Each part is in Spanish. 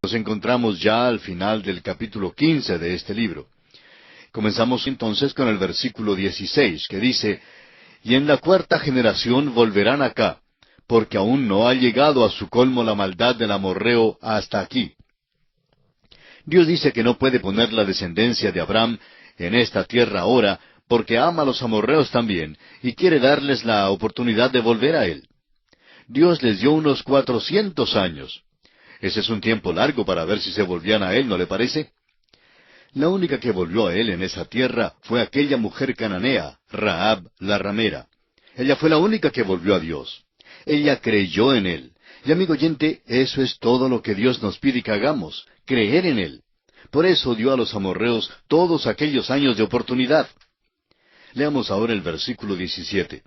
Nos encontramos ya al final del capítulo 15 de este libro. Comenzamos entonces con el versículo 16, que dice: Y en la cuarta generación volverán acá, porque aún no ha llegado a su colmo la maldad del amorreo hasta aquí. Dios dice que no puede poner la descendencia de Abraham en esta tierra ahora, porque ama a los amorreos también, y quiere darles la oportunidad de volver a Él. Dios les dio unos 400 años. Ese es un tiempo largo para ver si se volvían a Él, ¿no le parece? La única que volvió a Él en esa tierra fue aquella mujer cananea, Rahab la ramera. Ella fue la única que volvió a Dios. Ella creyó en Él. Y amigo oyente, eso es todo lo que Dios nos pide que hagamos, creer en Él. Por eso dio a los amorreos todos aquellos años de oportunidad. Leamos ahora el versículo 17.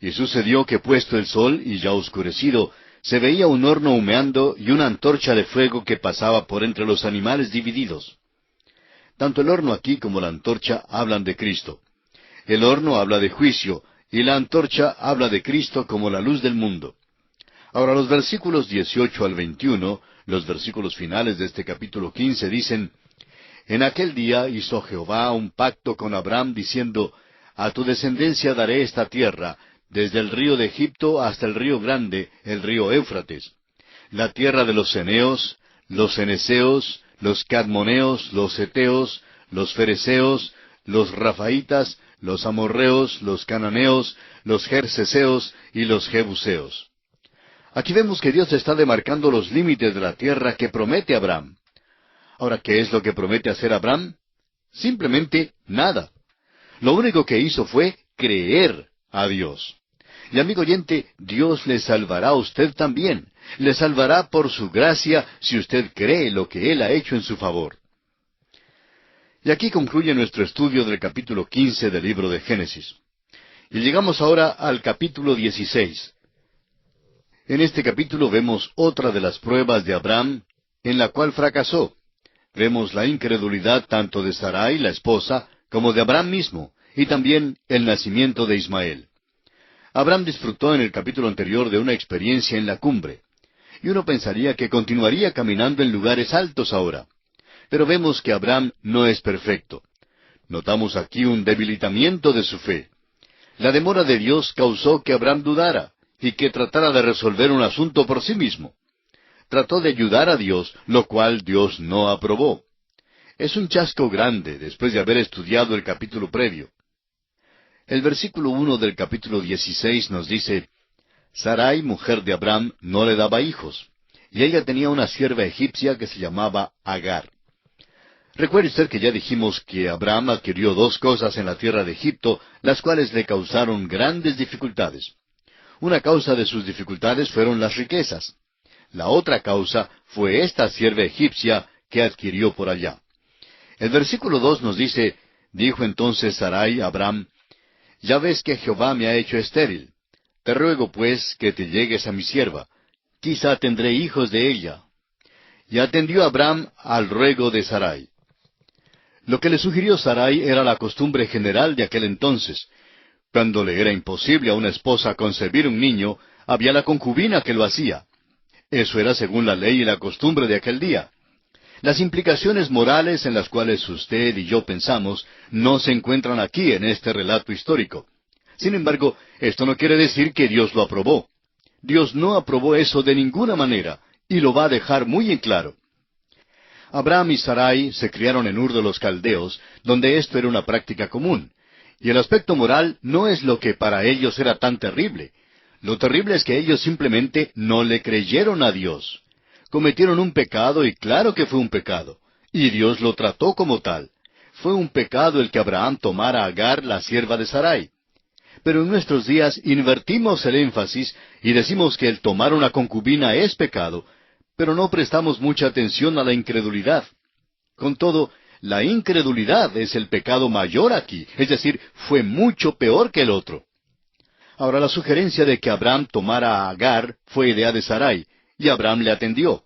Y sucedió que puesto el sol y ya oscurecido, se veía un horno humeando y una antorcha de fuego que pasaba por entre los animales divididos. Tanto el horno aquí como la antorcha hablan de Cristo. El horno habla de juicio, y la antorcha habla de Cristo como la luz del mundo. Ahora los versículos 18 al 21, los versículos finales de este capítulo 15 dicen: En aquel día hizo Jehová un pacto con Abraham, diciendo: A tu descendencia daré esta tierra, desde el río de Egipto hasta el río grande, el río Éufrates, la tierra de los ceneos, los ceneseos, los cadmoneos, los heteos, los fereceos, los rafaitas, los amorreos, los cananeos, los gerseseos y los jebuseos. Aquí vemos que Dios está demarcando los límites de la tierra que promete Abraham. Ahora, ¿qué es lo que promete hacer Abraham? Simplemente nada. Lo único que hizo fue creer a Dios. Y amigo oyente, Dios le salvará a usted también. Le salvará por su gracia si usted cree lo que Él ha hecho en su favor. Y aquí concluye nuestro estudio del capítulo 15 del libro de Génesis. Y llegamos ahora al capítulo 16. En este capítulo vemos otra de las pruebas de Abraham, en la cual fracasó. Vemos la incredulidad tanto de Sarai, la esposa, como de Abraham mismo, y también el nacimiento de Ismael. Abraham disfrutó en el capítulo anterior de una experiencia en la cumbre, y uno pensaría que continuaría caminando en lugares altos ahora. Pero vemos que Abraham no es perfecto. Notamos aquí un debilitamiento de su fe. La demora de Dios causó que Abraham dudara, y que tratara de resolver un asunto por sí mismo. Trató de ayudar a Dios, lo cual Dios no aprobó. Es un chasco grande después de haber estudiado el capítulo previo. El versículo 1 del capítulo 16 nos dice: Sarai, mujer de Abraham, no le daba hijos, y ella tenía una sierva egipcia que se llamaba Agar. Recuerde usted que ya dijimos que Abraham adquirió dos cosas en la tierra de Egipto, las cuales le causaron grandes dificultades. Una causa de sus dificultades fueron las riquezas. La otra causa fue esta sierva egipcia que adquirió por allá. El versículo 2 nos dice: Dijo entonces Sarai a Abraham: Ya ves que Jehová me ha hecho estéril. Te ruego pues que te llegues a mi sierva. Quizá tendré hijos de ella. Y atendió Abraham al ruego de Sarai. Lo que le sugirió Sarai era la costumbre general de aquel entonces. Cuando le era imposible a una esposa concebir un niño, había la concubina que lo hacía. Eso era según la ley y la costumbre de aquel día. Las implicaciones morales en las cuales usted y yo pensamos no se encuentran aquí en este relato histórico. Sin embargo, esto no quiere decir que Dios lo aprobó. Dios no aprobó eso de ninguna manera, y lo va a dejar muy en claro. Abraham y Sarai se criaron en Ur de los Caldeos, donde esto era una práctica común. Y el aspecto moral no es lo que para ellos era tan terrible. Lo terrible es que ellos simplemente no le creyeron a Dios. Cometieron un pecado, y claro que fue un pecado. Y Dios lo trató como tal. Fue un pecado el que Abraham tomara a Agar, la sierva de Sarai. Pero en nuestros días invertimos el énfasis y decimos que el tomar una concubina es pecado, pero no prestamos mucha atención a la incredulidad. Con todo, la incredulidad es el pecado mayor aquí, es decir, fue mucho peor que el otro. Ahora, la sugerencia de que Abraham tomara a Agar fue idea de Sarai, y Abraham le atendió.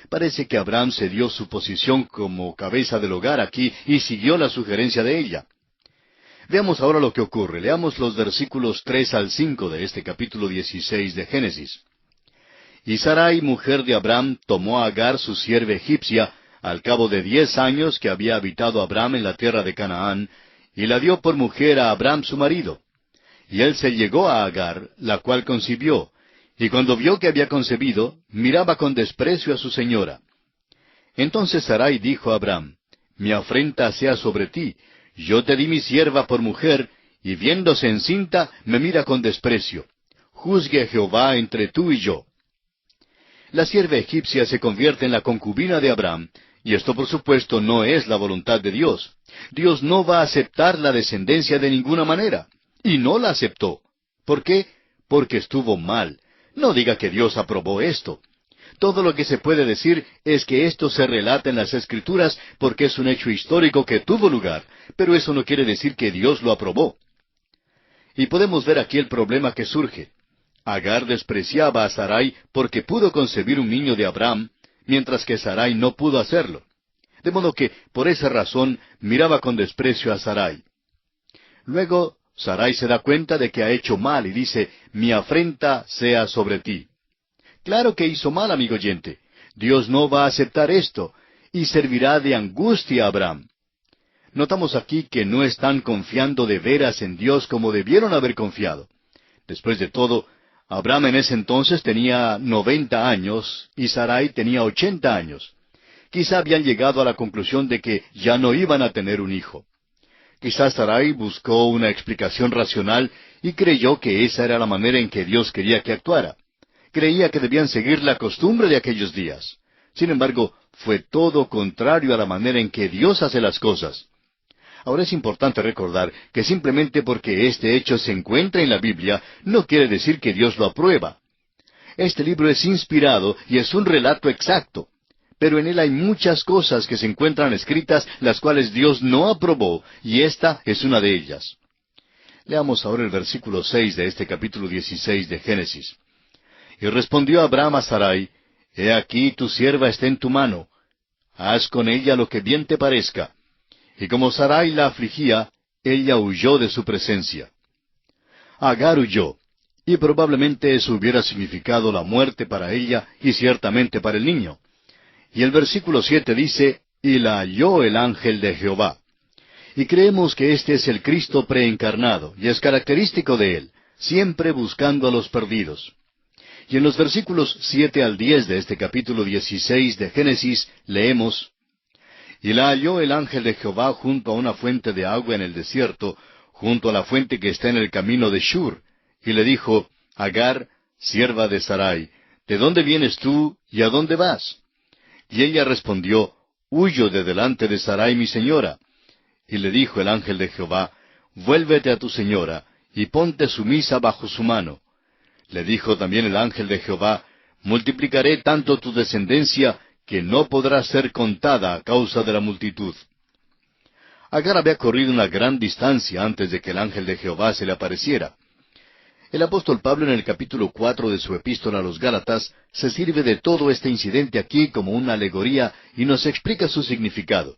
Parece que Abraham cedió su posición como cabeza del hogar aquí y siguió la sugerencia de ella. Veamos ahora lo que ocurre. Leamos los versículos 3 al 5 de este capítulo 16 de Génesis. Y Sarai, mujer de Abram, tomó a Agar, su sierva egipcia, al cabo de 10 años que había habitado Abram en la tierra de Canaán, y la dio por mujer a Abram su marido. Y él se llegó a Agar, la cual concibió, y cuando vio que había concebido, miraba con desprecio a su señora. Entonces Sarai dijo a Abram, mi afrenta sea sobre ti, yo te di mi sierva por mujer, y viéndose encinta, me mira con desprecio. Juzgue Jehová entre tú y yo. La sierva egipcia se convierte en la concubina de Abram, y esto por supuesto no es la voluntad de Dios. Dios no va a aceptar la descendencia de ninguna manera, y no la aceptó. ¿Por qué? Porque estuvo mal. No diga que Dios aprobó esto. Todo lo que se puede decir es que esto se relata en las Escrituras porque es un hecho histórico que tuvo lugar, pero eso no quiere decir que Dios lo aprobó. Y podemos ver aquí el problema que surge. Agar despreciaba a Sarai porque pudo concebir un niño de Abram, mientras que Sarai no pudo hacerlo. De modo que, por esa razón, miraba con desprecio a Sarai. Luego, Sarai se da cuenta de que ha hecho mal y dice, mi afrenta sea sobre ti. Claro que hizo mal, amigo oyente. Dios no va a aceptar esto, y servirá de angustia a Abram. Notamos aquí que no están confiando de veras en Dios como debieron haber confiado. Después de todo, Abram en ese entonces tenía 90 años y Sarai tenía 80 años. Quizá habían llegado a la conclusión de que ya no iban a tener un hijo. Quizás Sarai buscó una explicación racional y creyó que esa era la manera en que Dios quería que actuara. Creía que debían seguir la costumbre de aquellos días. Sin embargo, fue todo contrario a la manera en que Dios hace las cosas. Ahora es importante recordar que simplemente porque este hecho se encuentra en la Biblia, no quiere decir que Dios lo aprueba. Este libro es inspirado y es un relato exacto, pero en él hay muchas cosas que se encuentran escritas las cuales Dios no aprobó, y esta es una de ellas. Leamos ahora el versículo 6 de este capítulo 16 de Génesis. Y respondió Abram a Sarai, He aquí tu sierva está en tu mano, haz con ella lo que bien te parezca. Y como Sarai la afligía, ella huyó de su presencia. Agar huyó, y probablemente eso hubiera significado la muerte para ella y ciertamente para el niño. Y el versículo 7 dice, Y la halló el ángel de Jehová. Y creemos que este es el Cristo preencarnado, y es característico de él, siempre buscando a los perdidos. Y en los versículos 7 al 10 de este capítulo 16 de Génesis leemos, Y la halló el ángel de Jehová junto a una fuente de agua en el desierto, junto a la fuente que está en el camino de Shur, y le dijo, Agar, sierva de Sarai, ¿de dónde vienes tú y a dónde vas? Y ella respondió, Huyo de delante de Sarai mi señora. Y le dijo el ángel de Jehová, Vuélvete a tu señora, y ponte sumisa bajo su mano. Le dijo también el ángel de Jehová, Multiplicaré tanto tu descendencia, que no podrá ser contada a causa de la multitud. Agar había corrido una gran distancia antes de que el ángel de Jehová se le apareciera. El apóstol Pablo en el capítulo 4 de su epístola a los Gálatas se sirve de todo este incidente aquí como una alegoría y nos explica su significado.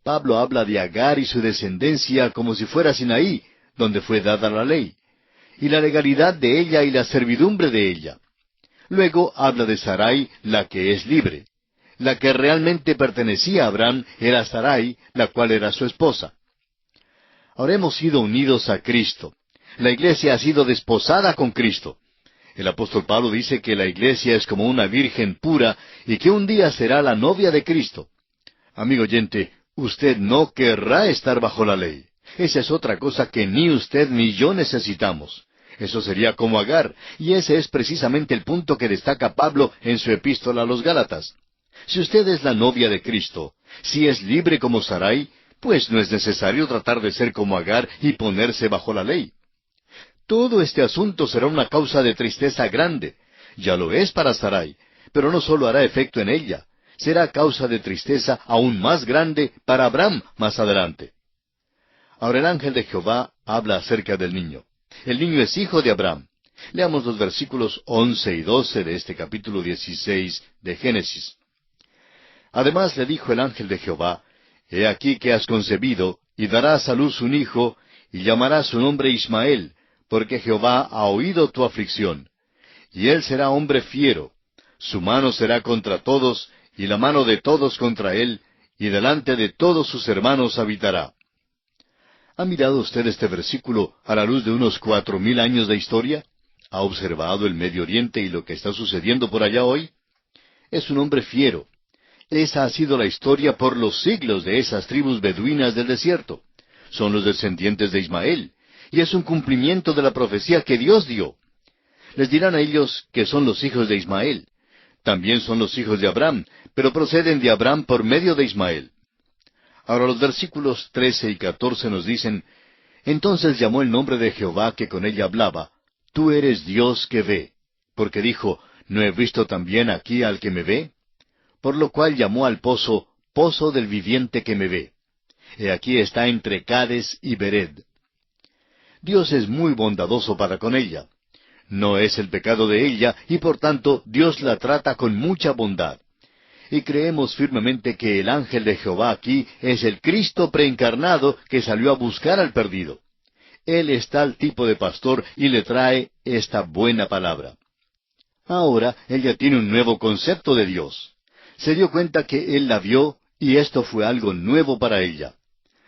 Pablo habla de Agar y su descendencia como si fuera Sinaí, donde fue dada la ley, y la legalidad de ella y la servidumbre de ella. Luego habla de Sarai, la que es libre. La que realmente pertenecía a Abraham era Sarai, la cual era su esposa. Ahora hemos sido unidos a Cristo. La iglesia ha sido desposada con Cristo. El apóstol Pablo dice que la iglesia es como una virgen pura y que un día será la novia de Cristo. Amigo oyente, usted no querrá estar bajo la ley. Esa es otra cosa que ni usted ni yo necesitamos. Eso sería como Agar, y ese es precisamente el punto que destaca Pablo en su epístola a los Gálatas. Si usted es la novia de Cristo, si es libre como Sarai, pues no es necesario tratar de ser como Agar y ponerse bajo la ley. Todo este asunto será una causa de tristeza grande. Ya lo es para Sarai, pero no solo hará efecto en ella, será causa de tristeza aún más grande para Abraham más adelante. Ahora el ángel de Jehová habla acerca del niño. El niño es hijo de Abraham. Leamos los versículos 11 y 12 de este capítulo 16 de Génesis. Además le dijo el ángel de Jehová, He aquí que has concebido, y darás a luz un hijo, y llamarás su nombre Ismael, porque Jehová ha oído tu aflicción. Y él será hombre fiero, Su mano será contra todos, y la mano de todos contra él, y delante de todos sus hermanos habitará. ¿Ha mirado usted este versículo a la luz de unos 4,000 años de historia? ¿Ha observado el Medio Oriente y lo que está sucediendo por allá hoy? Es un hombre fiero. Esa ha sido la historia por los siglos de esas tribus beduinas del desierto. Son los descendientes de Ismael, y es un cumplimiento de la profecía que Dios dio. Les dirán a ellos que son los hijos de Ismael. También son los hijos de Abraham, pero proceden de Abraham por medio de Ismael. Ahora los versículos 13 y 14 nos dicen, Entonces llamó el nombre de Jehová que con ella hablaba, Tú eres Dios que ve, porque dijo, ¿no he visto también aquí al que me ve? Por lo cual llamó al pozo, Pozo del viviente que me ve. He aquí está entre Cades y Bered. Dios es muy bondadoso para con ella. No es el pecado de ella, y por tanto Dios la trata con mucha bondad. Y creemos firmemente que el ángel de Jehová aquí es el Cristo preencarnado que salió a buscar al perdido. Él es tal tipo de pastor y le trae esta buena palabra. Ahora ella tiene un nuevo concepto de Dios. Se dio cuenta que Él la vio y esto fue algo nuevo para ella.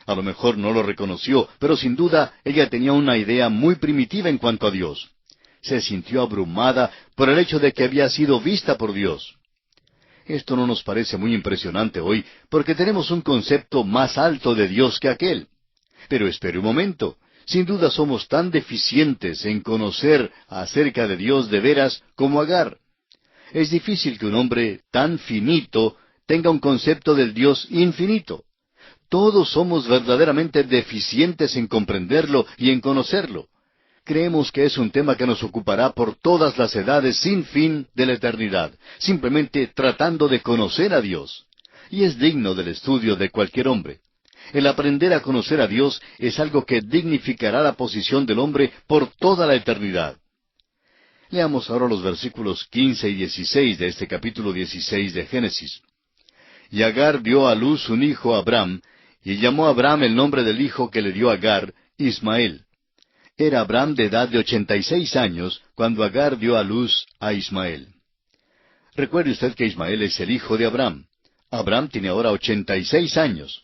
A lo mejor no lo reconoció, pero sin duda ella tenía una idea muy primitiva en cuanto a Dios. Se sintió abrumada por el hecho de que había sido vista por Dios. Esto no nos parece muy impresionante hoy, porque tenemos un concepto más alto de Dios que aquel. Pero espere un momento. Sin duda somos tan deficientes en conocer acerca de Dios de veras como Agar. Es difícil que un hombre tan finito tenga un concepto del Dios infinito. Todos somos verdaderamente deficientes en comprenderlo y en conocerlo. Creemos que es un tema que nos ocupará por todas las edades sin fin de la eternidad, simplemente tratando de conocer a Dios. Y es digno del estudio de cualquier hombre. El aprender a conocer a Dios es algo que dignificará la posición del hombre por toda la eternidad. Leamos ahora los versículos 15 y 16 de este capítulo 16 de Génesis. Y Agar dio a luz un hijo a Abraham, y llamó a Abraham el nombre del hijo que le dio Agar, Ismael. Era Abraham de edad de 86 años cuando Agar dio a luz a Ismael. Recuerde usted que Ismael es el hijo de Abraham. Abraham tiene ahora 86 años.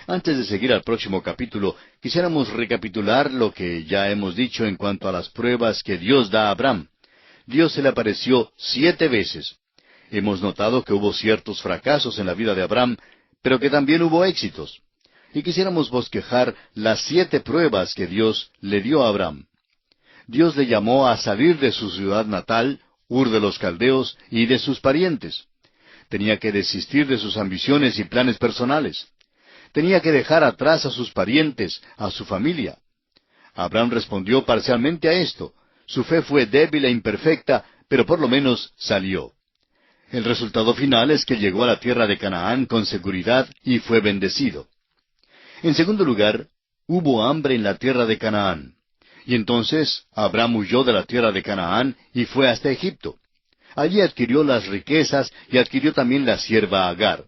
Antes de seguir al próximo capítulo, quisiéramos recapitular lo que ya hemos dicho en cuanto a las pruebas que Dios da a Abraham. Dios se le apareció 7 veces. Hemos notado que hubo ciertos fracasos en la vida de Abraham, pero que también hubo éxitos. Y quisiéramos bosquejar las 7 pruebas que Dios le dio a Abraham. Dios le llamó a salir de su ciudad natal, Ur de los Caldeos, y de sus parientes. Tenía que desistir de sus ambiciones y planes personales. Tenía que dejar atrás a sus parientes, a su familia. Abraham respondió parcialmente a esto. Su fe fue débil e imperfecta, pero por lo menos salió. El resultado final es que llegó a la tierra de Canaán con seguridad y fue bendecido. En segundo lugar, hubo hambre en la tierra de Canaán. Y entonces Abraham huyó de la tierra de Canaán y fue hasta Egipto. Allí adquirió las riquezas y adquirió también la sierva Agar.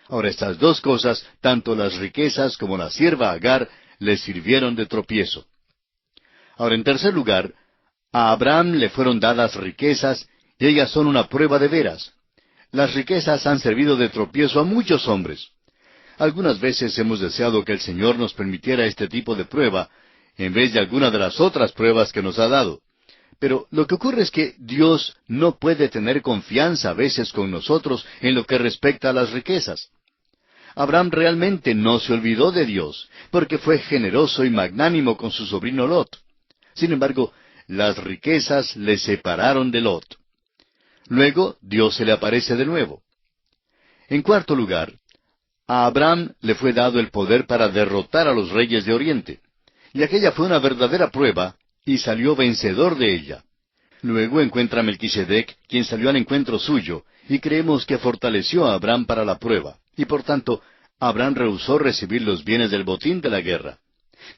Ahora estas dos cosas, tanto las riquezas como la sierva Agar, le sirvieron de tropiezo. Ahora en tercer lugar, a Abraham le fueron dadas riquezas y ellas son una prueba de veras. Las riquezas han servido de tropiezo a muchos hombres. Algunas veces hemos deseado que el Señor nos permitiera este tipo de prueba, en vez de alguna de las otras pruebas que nos ha dado. Pero lo que ocurre es que Dios no puede tener confianza a veces con nosotros en lo que respecta a las riquezas. Abraham realmente no se olvidó de Dios, porque fue generoso y magnánimo con su sobrino Lot. Sin embargo, las riquezas le separaron de Lot. Luego, Dios se le aparece de nuevo. En cuarto lugar, a Abraham le fue dado el poder para derrotar a los reyes de Oriente. Y aquella fue una verdadera prueba, y salió vencedor de ella. Luego encuentra a Melquisedec, quien salió al encuentro suyo, y creemos que fortaleció a Abraham para la prueba. Y por tanto, Abraham rehusó recibir los bienes del botín de la guerra.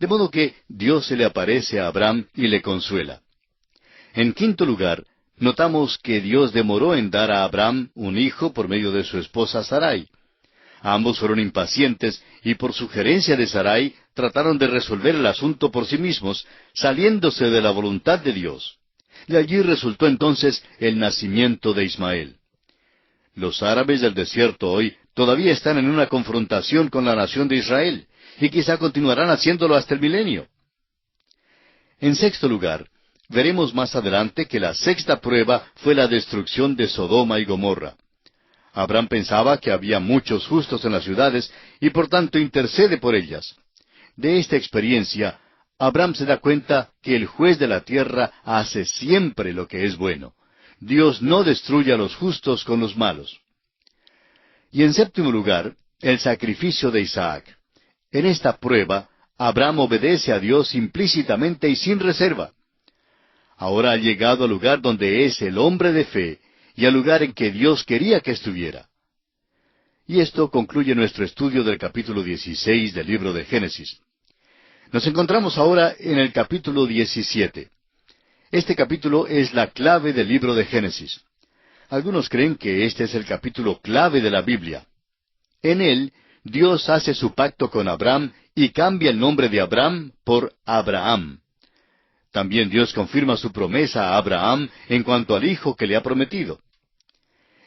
De modo que Dios se le aparece a Abraham y le consuela. En quinto lugar, notamos que Dios demoró en dar a Abraham un hijo por medio de su esposa Sarai. Ambos fueron impacientes y por sugerencia de Sarai trataron de resolver el asunto por sí mismos, saliéndose de la voluntad de Dios. De allí resultó entonces el nacimiento de Ismael. Los árabes del desierto hoy todavía están en una confrontación con la nación de Israel, y quizá continuarán haciéndolo hasta el milenio. En sexto lugar, veremos más adelante que la sexta prueba fue la destrucción de Sodoma y Gomorra. Abraham pensaba que había muchos justos en las ciudades y por tanto intercede por ellas. De esta experiencia, Abraham se da cuenta que el juez de la tierra hace siempre lo que es bueno. Dios no destruye a los justos con los malos. Y en séptimo lugar, el sacrificio de Isaac. En esta prueba, Abraham obedece a Dios implícitamente y sin reserva. Ahora ha llegado al lugar donde es el hombre de fe y al lugar en que Dios quería que estuviera. Y esto concluye nuestro estudio del capítulo 16 del libro de Génesis. Nos encontramos ahora en el capítulo 17. Este capítulo es la clave del libro de Génesis. Algunos creen que este es el capítulo clave de la Biblia. En él, Dios hace su pacto con Abraham y cambia el nombre de Abraham por Abraham. También Dios confirma su promesa a Abraham en cuanto al hijo que le ha prometido.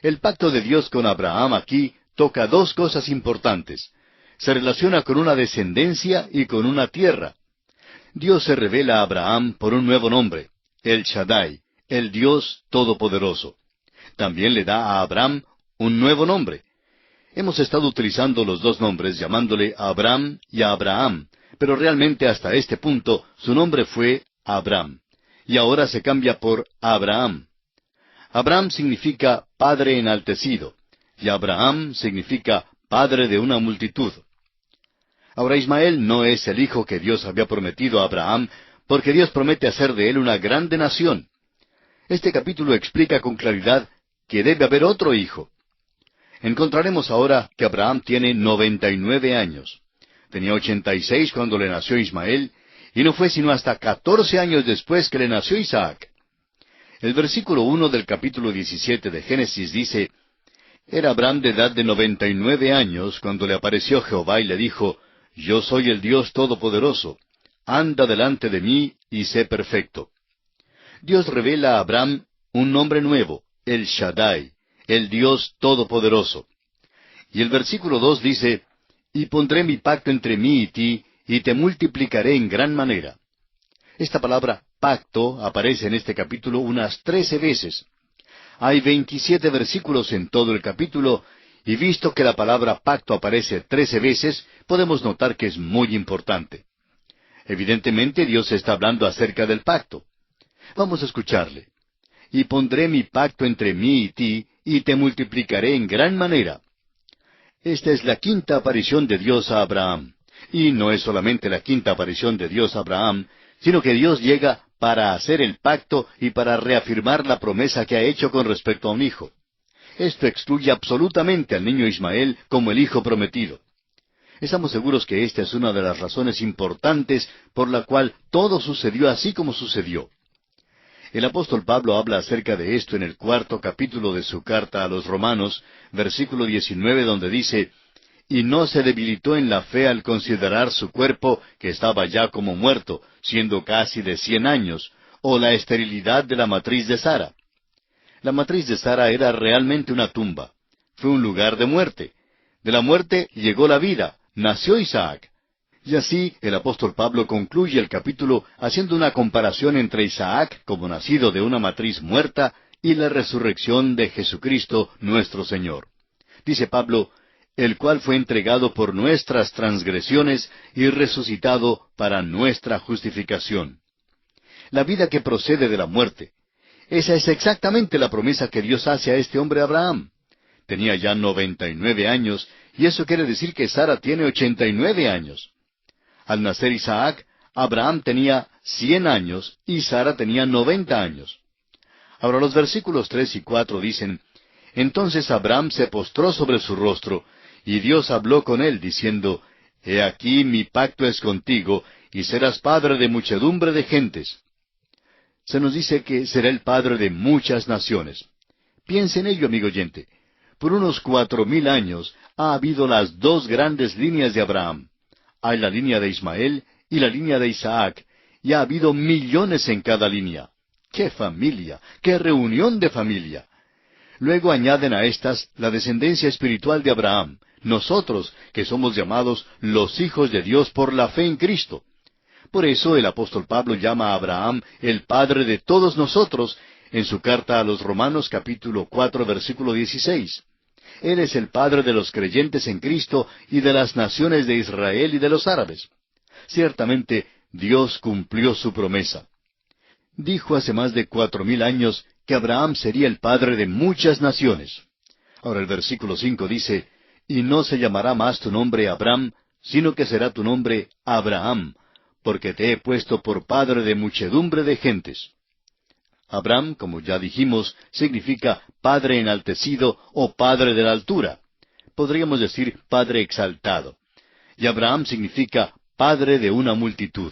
El pacto de Dios con Abraham aquí toca dos cosas importantes. Se relaciona con una descendencia y con una tierra. Dios se revela a Abraham por un nuevo nombre, El Shaddai, el Dios Todopoderoso. También le da a Abraham un nuevo nombre. Hemos estado utilizando los dos nombres llamándole a Abraham y a Abraham, pero realmente hasta este punto su nombre fue Abraham, y ahora se cambia por Abraham. Abraham significa padre enaltecido, y Abraham significa padre de una multitud. Ahora Ismael no es el hijo que Dios había prometido a Abraham, porque Dios promete hacer de él una grande nación. Este capítulo explica con claridad que debe haber otro hijo. Encontraremos ahora que Abraham tiene 99 años. Tenía 86 cuando le nació Ismael, y no fue sino hasta 14 años después que le nació Isaac. El versículo 1 del capítulo 17 de Génesis dice, Era Abraham de edad de 99 años cuando le apareció Jehová y le dijo, Yo soy el Dios Todopoderoso, anda delante de mí y sé perfecto. Dios revela a Abraham un nombre nuevo, el Shaddai, el Dios Todopoderoso. Y el versículo 2 dice, Y pondré mi pacto entre mí y ti, y te multiplicaré en gran manera. Esta palabra pacto aparece en este capítulo unas 13 veces. Hay 27 versículos en todo el capítulo, y visto que la palabra pacto aparece 13 veces, podemos notar que es muy importante. Evidentemente Dios está hablando acerca del pacto. Vamos a escucharle. Y pondré mi pacto entre mí y ti, y te multiplicaré en gran manera. Esta es la quinta aparición de Dios a Abraham. Y no es solamente la quinta aparición de Dios a Abraham, sino que Dios llega para hacer el pacto y para reafirmar la promesa que ha hecho con respecto a un hijo. Esto excluye absolutamente al niño Ismael como el hijo prometido. Estamos seguros que esta es una de las razones importantes por la cual todo sucedió así como sucedió. El apóstol Pablo habla acerca de esto en el 4º capítulo de su carta a los Romanos, versículo 19, donde dice, Y no se debilitó en la fe al considerar su cuerpo, que estaba ya como muerto, siendo casi de 100 años, o la esterilidad de la matriz de Sara. La matriz de Sara era realmente una tumba. Fue un lugar de muerte. De la muerte llegó la vida, nació Isaac. Y así el apóstol Pablo concluye el capítulo haciendo una comparación entre Isaac, como nacido de una matriz muerta, y la resurrección de Jesucristo nuestro Señor. Dice Pablo, el cual fue entregado por nuestras transgresiones y resucitado para nuestra justificación. La vida que procede de la muerte. Esa es exactamente la promesa que Dios hace a este hombre Abraham. Tenía ya 99 años, y eso quiere decir que Sara tiene 89 años. Al nacer Isaac, Abraham tenía 100 años y Sara tenía 90 años. Ahora los versículos 3 y 4 dicen, Entonces Abraham se postró sobre su rostro, y Dios habló con él, diciendo, He aquí mi pacto es contigo, y serás padre de muchedumbre de gentes. Se nos dice que será el padre de muchas naciones. Piense en ello, amigo oyente. Por unos 4000 años ha habido las dos grandes líneas de Abraham. Hay la línea de Ismael y la línea de Isaac, y ha habido millones en cada línea. ¡Qué familia! ¡Qué reunión de familia! Luego añaden a estas la descendencia espiritual de Abraham, nosotros que somos llamados los hijos de Dios por la fe en Cristo. Por eso el apóstol Pablo llama a Abraham el padre de todos nosotros en su carta a los Romanos capítulo 4 versículo 16. Él es el padre de los creyentes en Cristo y de las naciones de Israel y de los árabes. Ciertamente Dios cumplió su promesa. Dijo hace más de 4000 años que Abraham sería el padre de muchas naciones. Ahora el versículo 5 dice, y no se llamará más tu nombre Abram, sino que será tu nombre Abraham, porque te he puesto por padre de muchedumbre de gentes. Abram, como ya dijimos, significa padre enaltecido o padre de la altura. Podríamos decir padre exaltado. Y Abraham significa padre de una multitud.